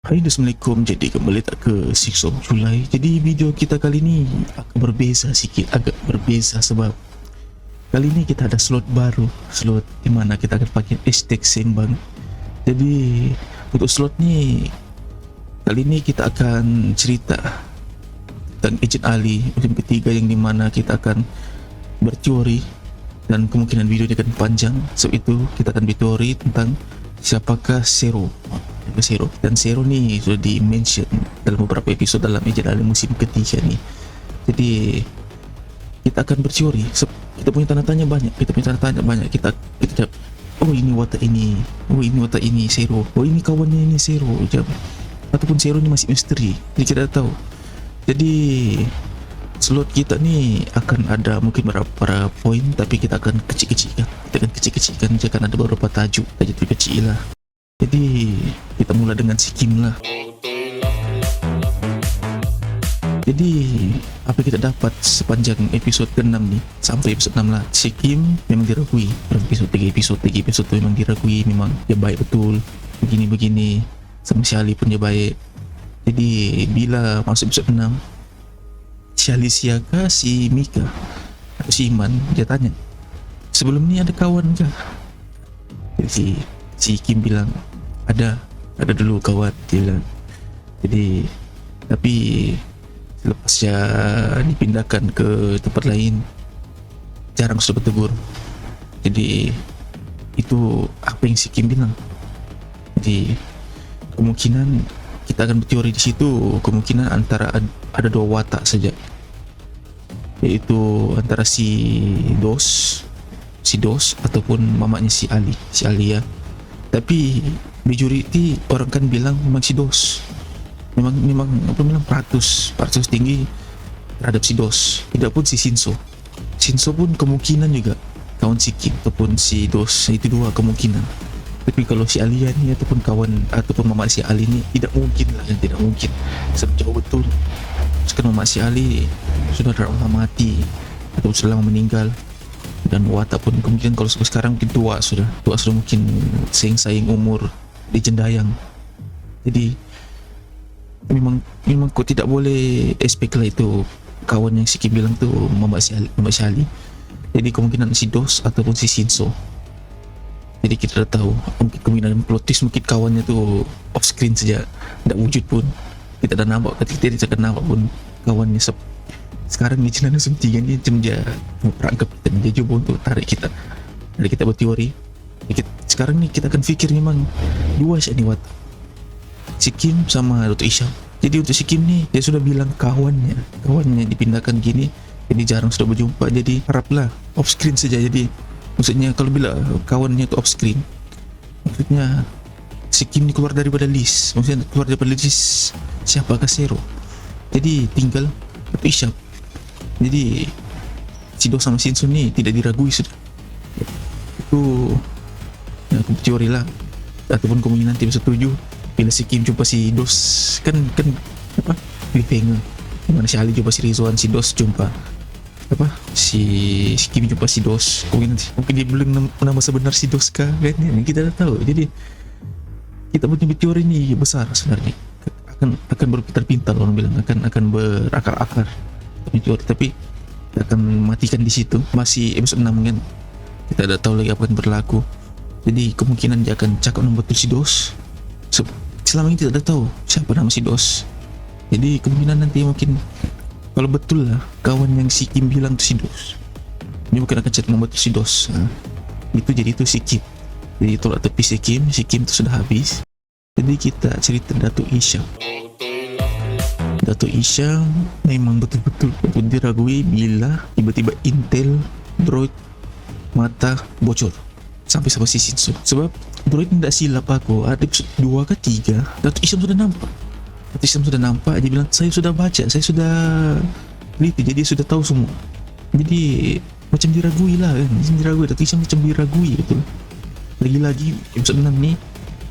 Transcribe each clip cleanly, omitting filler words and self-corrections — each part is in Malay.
Hai, Assalamualaikum. Jadi kembali tak ke 6 of July. Jadi video kita kali ni agak berbeza sikit, agak berbeza sebab kali ni kita ada slot baru, slot di mana kita akan pakai hashtag sembang. Jadi untuk slot ni kali ni kita akan cerita tentang Ejen Ali musim ketiga, yang di mana kita akan berteori dan kemungkinan video ini akan panjang. Sebab itu kita akan berteori tentang siapakah Zero. Dan Zero ni sudah di-mention dalam beberapa episod dalam Ejen Ali musim ketiga ni. Jadi kita akan berteori. Kita punya tanda-tanya banyak. Kita oh ini watak ini, oh ini watak ini Zero, oh ini kawannya ini Zero, ataupun Zero ni masih misteri, jadi kita tak tahu. Jadi slot kita ni akan ada mungkin beberapa poin, tapi kita akan kecil-kecilkan. Dia akan ada beberapa tajuk kecil lah. Jadi kita mula dengan si Kim lah. Jadi apa kita dapat sepanjang episod ke-6 ni sampai episod 6 lah, si Kim memang diragui. Episod 3 tu memang diragui, memang dia baik betul, begini-begini, sama si Ali pun dia baik. Jadi bila masuk episod 6, si Alicia kah, si Mika atau si Iman, dia tanya sebelum ni ada kawan kah? Jadi si Kim bilang ada dulu kawan, dia bilang. Jadi tapi selepas dia dipindahkan ke tempat lain, jarang sudah bertegur. Jadi itu apa yang si Kim bilang. Jadi kemungkinan kita akan berteori di situ, kemungkinan antara ada dua watak saja, yaitu antara si Dos ataupun mamanya si Ali ya. Tapi majoriti orang kan bilang memang si Dos, memang apa bilang peratus tinggi terhadap si Dos. Tidak pun si Shinso pun kemungkinan juga kawan si Kim ataupun si Dos, itu dua kemungkinan. Tapi kalau si Alia ni ataupun kawan ataupun mama si Ali ni tidak mungkin lah, tidak mungkin. Sebab jauh betul. Sekarang mama si Ali sudah lama mati atau sudah lama meninggal, dan watak pun kemungkinan kalau sekarang mungkin tua sudah mungkin saing umur di Jendayang. Jadi memang kau tidak boleh expect lah itu kawan yang si Kim bilang tu mama si Ali. Jadi kemungkinan si Dos ataupun si Shinso. Jadi kita dah tahu mungkin kemungkinan plot twist, mungkin kawannya tu off screen saja, tak wujud pun. Kita dah nampak, ketika dia akan nampak pun kawannya. Sekarang ni Cina semestinya ni macam dia perangkap kita, dia cuba untuk tarik kita berteori. Sekarang ni kita akan fikir memang dua saja ni watak, si Kim sama Dr. Isham. Jadi untuk si Kim ni dia sudah bilang kawannya dipindahkan gini, jadi jarang sudah berjumpa. Jadi haraplah off screen saja. Jadi maksudnya kalau bila kawannya tu off screen, maksudnya si Kim ni keluar daripada list, siapakah Zero. Jadi tinggal Dr. Isham. Jadi si Dos sama Shinso ni tidak diragui sudah. Itu ya, aku teori lah. Ataupun kemungkinan tim setuju bila si Kim jumpa si Dos, kan apa cliffhanger dimana si Ali jumpa si Rizwan, si Dos jumpa si Kim jumpa si Dos. Mungkin dia belum nama sebenar si Dos kah, kan ini kita tak tahu. Jadi kita punya teori ni besar sebenarnya, akan berpintar-pintar, orang bilang akan berakar-akar teori. Tapi kita akan matikan di situ. Masih episode 6 kan, kita tak tahu lagi apa yang berlaku. Jadi kemungkinan dia akan cakap nama betul si Dos. Selama ini kita tak tahu siapa nama si Dos. Jadi kemungkinan nanti mungkin kalau betul lah kawan yang si Kim bilang tu si Dos, dia mungkin akan cakap nama betul si Dos. Itu jadi itu si Kim. Jadi tolak tepi si Kim tu sudah habis. Jadi kita cerita Datuk Isham memang betul-betul diragui bila tiba-tiba Intel droid mata bocor sampai si Shinso. Sebab droid ni tak silap aku, ada episode 2 ke 3 Datuk Isham sudah nampak. Dia bilang saya sudah baca, saya sudah teliti, jadi sudah tahu semua. Jadi macam diragui lah kan, Datuk Isham macam diragui betul. Lagi-lagi episode 6 ni,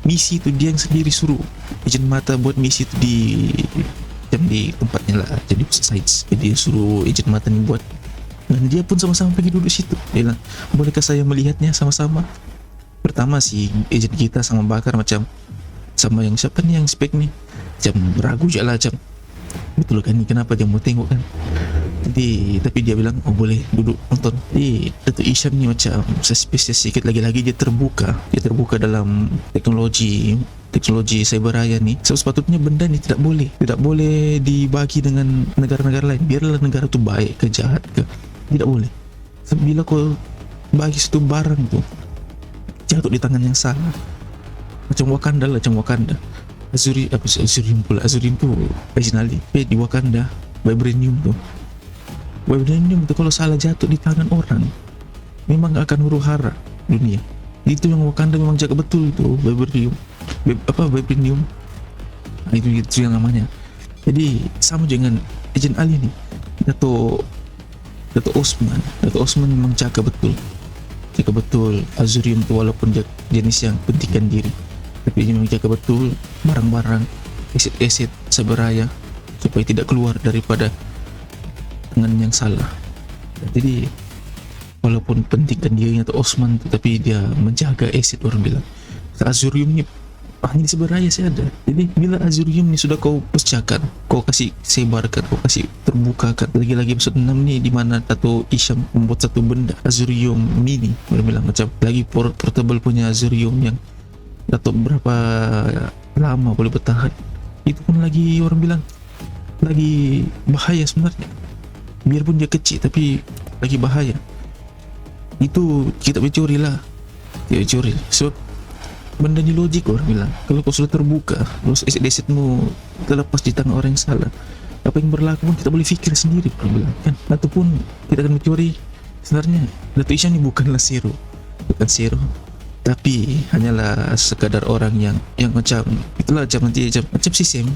misi tu dia yang sendiri suruh Ejen Mata buat misi tu di tempatnya lah, jadi sites. Jadi dia suruh Ejen Mata ni buat, dan dia pun sama-sama pergi duduk situ. Dia bilang, bolehkah saya melihatnya sama-sama? Pertama si ejen kita sama Bakar macam sama yang siapa nih yang spek nih, macam ragu je lah, macam betul kan ni, kenapa dia mau tengok kan. Jadi tapi dia bilang oh boleh duduk nonton. Jadi Datuk Isham ni macam suspicious sikit, lagi-lagi dia terbuka dalam teknologi cyber raya ni. So sepatutnya benda ni tidak boleh dibagi dengan negara-negara lain, biarlah negara tu baik ke jahat ke, tidak boleh. So, bila kau bagi satu barang tu jatuh di tangan yang salah, macam Wakanda, Azurium tu originally di Wakanda, Vibranium tu kalau salah jatuh di tangan orang memang akan huru hara dunia. Itu yang Wakanda memang jaga betul tu, Vibranium. Itu yang namanya. Jadi sama dengan Ejen Ali ni, Dato Osman memang jaga betul Azurium tu, walaupun jenis yang pentingkan diri, tapi dia memang jaga betul barang-barang aset seberaya supaya tidak keluar daripada tangan yang salah. Jadi walaupun pentingkan dirinya tu Osman tu, tapi dia menjaga aset. Orang bilang Azurium ni hanya di seberaya saya ada. Jadi bila Azurium ni sudah kau pecahkan, kau kasih sebarkan, kau kasih terbukakan, lagi-lagi episode 6 ni di mana Dato Isham membuat satu benda Azurium mini, orang bilang macam lagi portable punya Azurium yang Dato berapa lama boleh bertahan. Itu pun lagi orang bilang lagi bahaya sebenarnya, biarpun dia kecil tapi lagi bahaya. Itu kita bercuri lah, sebab benda ni logik. Orang bilang kalau kau sudah terbuka, kalau aset-asetmu terlepas di tangan orang yang salah, apa yang berlaku pun kita boleh fikir sendiri, orang bilang kan. Ataupun kita akan mencuri. Sebenarnya Dato' Isham ni bukan zero, tapi hanyalah sekadar orang yang macam itulah, macam nanti macam sistem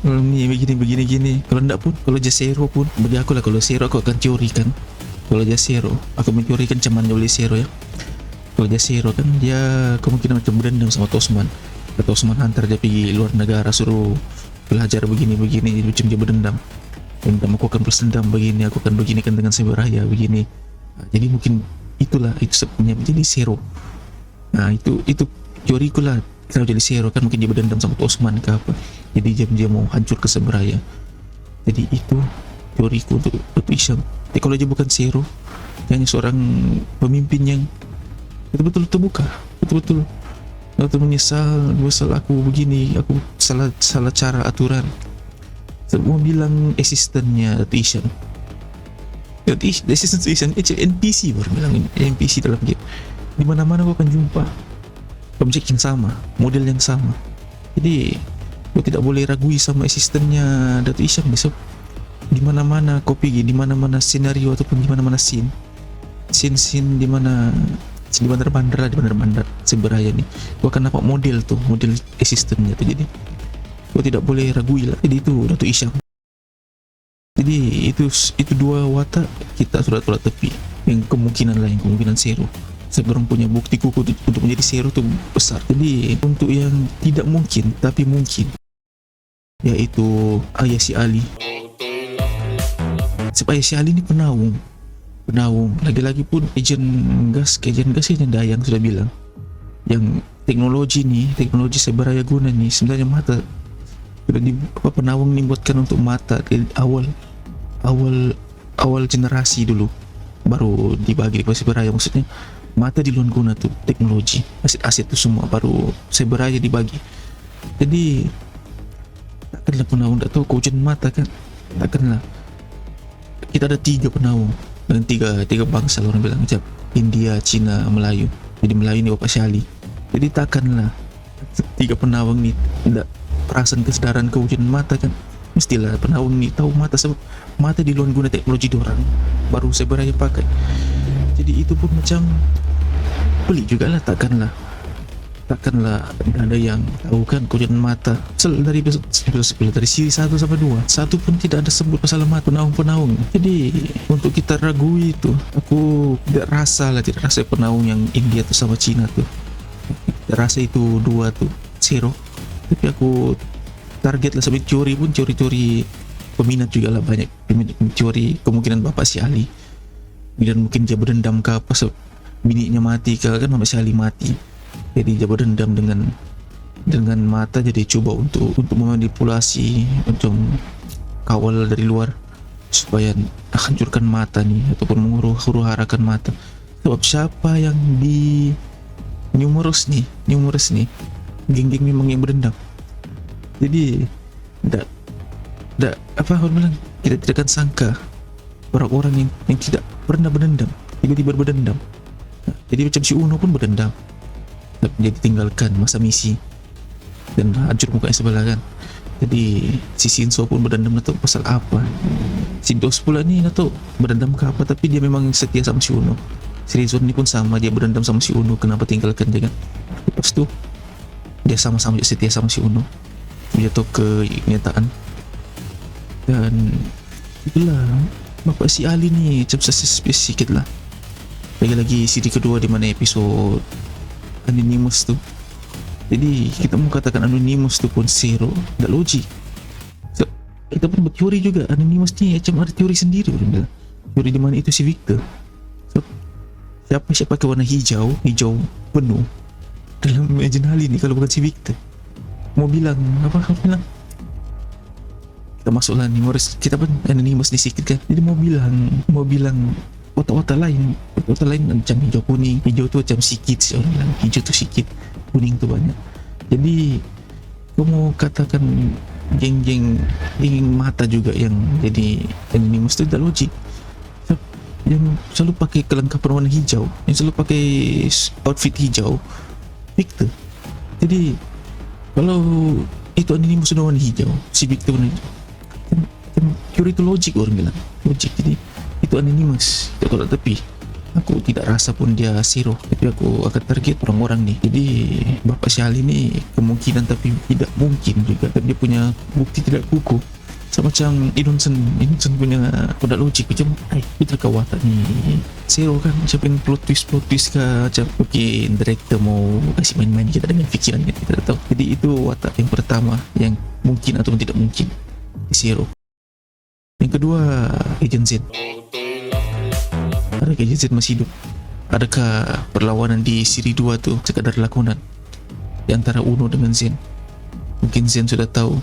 kalau ni begini. Kalau enggak pun, kalau je zero pun bagi aku lah, kalau zero aku akan teorikan, kalau je zero aku mencurikan macam mana dia boleh zero ya. Kalau dia zero kan dia kemungkinan macam berdendam sama Tosman. Tosman hantar dia pergi luar negara, suruh belajar begini, macam dia berdendam, aku akan bersendam begini, aku akan beginikan dengan cyber raya begini. Jadi mungkin itulah itu sebabnya jadi zero. Itu teoriku lah, kalau jadi zero kan mungkin dia berdendam sama Osman ke apa, jadi dia mau hancur ke cyber raya. Jadi itu teoriku untuk Isham. Tapi kalau dia bukan zero, dia hanya seorang pemimpin yang betul-betul terbuka, betul-betul menyesal aku begini, aku salah cara aturan. Semua bilang asistennya Dato' Isham, asisten Isham NPC, baru bilang NPC dalam game. Di mana-mana kau akan jumpa objek yang sama, model yang sama. Jadi kau tidak boleh ragui sama asistennya Dato' Isham. Besok di mana-mana kau pergi, di mana-mana senario ataupun di mana-mana scene di mana di bandar seberaya ni, kau akan nampak model asistennya tu. Jadi kau tidak boleh ragui lah. Jadi itu Dato' Isham. Jadi itu dua watak kita sudah tolak tepi. Yang kemungkinan zero, sebab orang punya bukti kuku untuk menjadi zero tu besar. Jadi untuk yang tidak mungkin tapi mungkin, yaitu ayah si Ali. Sebab ayah si Ali ni penaung, lagi-lagi pun ejen gas yang Dayang sudah bilang, yang teknologi cyber raya guna ni sebenarnya mata sudah penawang ni buatkan untuk mata awal generasi dulu, baru dibagi di cyber raya. Maksudnya mata di luar guna tu teknologi, aset-aset tu semua baru cyber raya dibagi. Jadi takkanlah penawang tak tahu kau mata kan, takkanlah. Kita ada 3 penawang dengan tiga bangsa, orang bilang macam India, Cina, Melayu. Jadi Melayu ni Bapak Syali. Jadi takkanlah 3 penawang ni tidak perasan kesedaran kewujudan mata kan. Mestilah penawang ni tahu mata, sebab mata di luar guna teknologi diorang baru cyber raya pakai. Jadi itu pun macam pelik jugalah. Takkanlah ada yang tahu kan kewujudan mata. Dari siri 1 sampai 2, satu pun tidak ada sebut pasal mata penaung. Jadi untuk kita ragui itu, aku tidak rasa penaung yang India tu sama Cina tu, tidak rasa itu 2 tu zero. Tapi aku target lah, sampai curi peminat juga lah, banyak peminat curi kemungkinan Bapak si Ali. Dan mungkin dia berdendam ke apa, bininya mati ke kan, Bapak si Ali mati. Jadi dia berdendam dengan dengan mata, jadi coba untuk memanipulasi, untuk kawal dari luar supaya hancurkan mata nih, ataupun huru-harakan mata. Sebab siapa yang di numerous nih, geng-geng memang yang berdendam. Jadi tidak apa orang bilang, kita tidak akan sangka orang-orang yang tidak pernah berdendam tiba-tiba berdendam. Nah, jadi macam si Uno pun berdendam, dia ditinggalkan masa misi dan hancur mukanya sebelah kan. Jadi si Shinso pun berdendam, atau pasal apa. Si Dos pula ni atau berdendam ke apa, tapi dia memang setia sama si Uno. Si Rizwan ni pun sama, dia berdendam sama si Uno, kenapa tinggalkan dia kan. Lepas tu dia sama-sama setia sama si Uno, dia tahu kenyataan. Dan itulah bapak si Ali ni macam suspicious sikit lah. Lagi-lagi siri kedua di mana episod Anonymous tu. Jadi kita mau katakan Anonymous tu pun zero, tak logik. So, kita pun berteori juga Anonymous ni macam ada teori sendiri. Teori di mana itu si Victor. So, siapa pakai warna hijau penuh dalam Imaginary ni kalau bukan si Victor? Mau bilang apa bilang? Kita masuklah numerous, kita pun Anonymous ni sikit kan. Jadi mau bilang otak-otak lain macam hijau kuning. Hijau tu macam sikit, orang bilang hijau tu sikit, kuning tu banyak. Jadi kau mau katakan geng-geng mata juga yang jadi Anonymous tu tak logik. Yang selalu pakai kelengkapan warna hijau, yang selalu pakai outfit hijau, Victor. Jadi kalau itu Anonymous warna hijau, si Victor warna hijau, teori itu logik, orang bilang logik. Jadi itu Anonymous. Kalau tepi aku tidak rasa pun dia zero, tapi aku akan target orang-orang ni. Jadi bapak si Ali ni kemungkinan, tapi tidak mungkin juga, tapi dia punya bukti tidak kukuh. Sama macam Innocent punya tidak logik, macam kita kawat ni zero kan. Siapa yang plot twist ke macam mungkin director mau kasih main-main kita dengan fikiran kita tak tahu. Jadi itu watak yang pertama yang mungkin ataupun tidak mungkin, zero. Yang kedua, Agent Z. Adakah Agent Z masih hidup? Adakah perlawanan di siri 2 tu sekadar lakonan di antara Uno dengan Zen? Mungkin Zen sudah tahu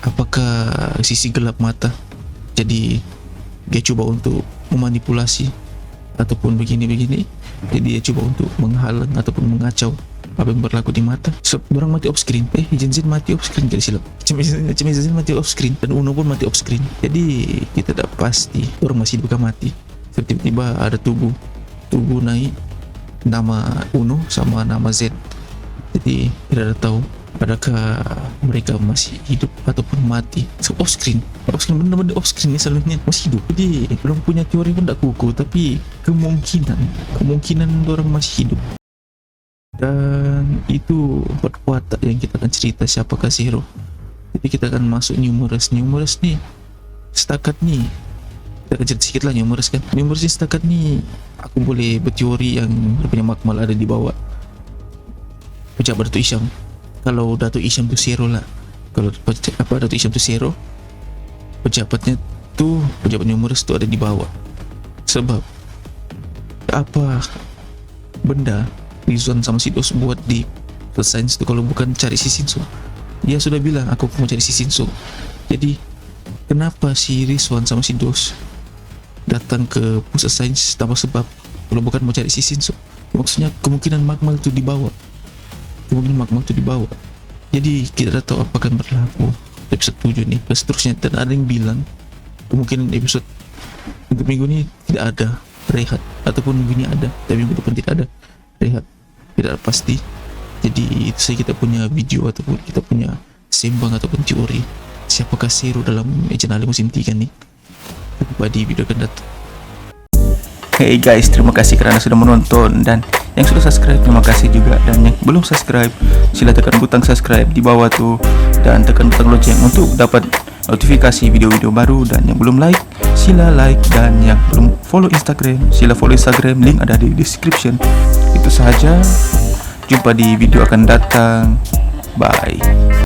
apakah sisi gelap mata, jadi dia cuba untuk memanipulasi ataupun begini-begini. Jadi dia cuba untuk menghalang ataupun mengacau apa yang berlaku di mata. So, orang mati off screen. Agent Z mati off screen, kali silap. Macam Agent Z mati off screen dan Uno pun mati off screen. Jadi kita tak pasti orang masih hidup ke mati. So, tiba-tiba ada tubuh naik nama Uno sama nama Z. Jadi tidak ada tahu adakah mereka masih hidup ataupun mati. So, off screen benar-benar off screen ni selalunya masih hidup. Jadi belum punya teori pun tak kukuh, tapi kemungkinan orang masih hidup. Dan itu watak yang kita akan cerita siapakah Zero. Jadi kita akan masuk numerous ni setakat ni kita akan cerita sikit lah numerous kan. Numerous ni setakat ni aku boleh berteori yang punya makmal ada di bawah pejabat Datuk Isham. Kalau Datuk Isham tu Zero lah, kalau Datuk Isham tu Zero, pejabat numerous tu ada di bawah. Sebab apa benda Rizwan sama si Dos buat di Sains tu kalau bukan cari si Shinso? Dia sudah bilang aku mau cari si Shinso. Jadi kenapa si Rizwan sama si Dos datang ke pusat sains tanpa sebab kalau bukan mau cari si Shinso? Maksudnya kemungkinan magma itu dibawa. Jadi kita tak tahu apa akan berlaku episode 7 ni dan seterusnya. Dan ada yang bilang kemungkinan episode untuk minggu ni tidak ada rehat, ataupun minggu ni ada tapi minggu depan tidak ada rehat, tidak pasti. Jadi itu saja kita punya video ataupun kita punya sembang ataupun teori siapakah Zero dalam Agent Ali musim 3 ni. Jumpa di video akan datang. Hey guys, terima kasih kerana sudah menonton, dan yang sudah subscribe terima kasih juga, dan yang belum subscribe sila tekan butang subscribe di bawah tu dan tekan butang lonceng untuk dapat notifikasi video-video baru. Dan yang belum like sila like, dan yang belum follow Instagram sila follow Instagram, link ada di description. Itu sahaja, jumpa di video akan datang, bye.